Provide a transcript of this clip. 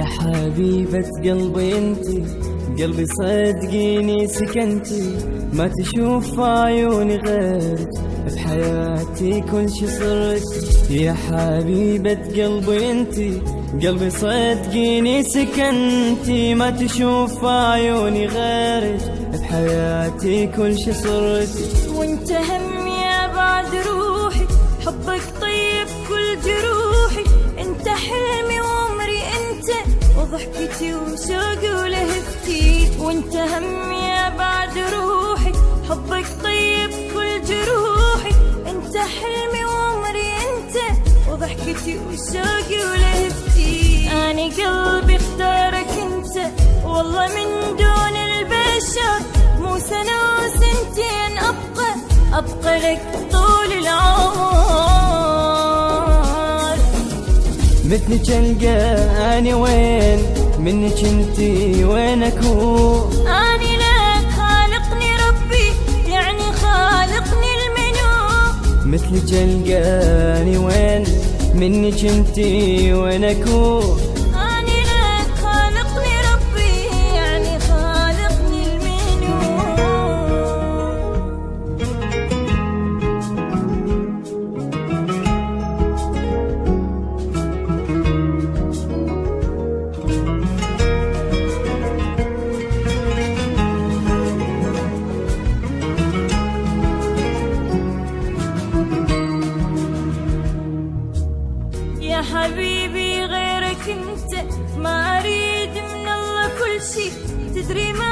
حبيبة قلبي انتي، قلبي صدقيني سكنتي، ما تشوف عيوني غيرك، بحياتي كل شي صرت. يا حبيبة قلبي انتي، قلبي صدقيني سكنتي، ما تشوف عيوني غيرك، بحياتي كل شي صرت. وانت هم يا بعد روحي، حبك طيب كل جروحي، انت حلمي وعمري انت، وضحكتي وشوقي ولهفتي. وانت هم يا بعد روحي، حبك طيب كل جروحي، انت حلمي وعمري انت، وضحكتي وشوقي ولهفتي. اني قلبي اختارك انت، والله من دون البشر، مو سنة وسنتين أبقى لك طول العمر. مثلك القاني وين، منك انتي وين اكون؟ اني لك خالقني ربي، يعني خالقني المنو. مثلك القاني وين، منك انتي وين اكون؟ اني لك خالقني ربي، يعني خالقني المنو. يا حبيبي غيرك انت، ما اريد من الله كل شي، تدري ما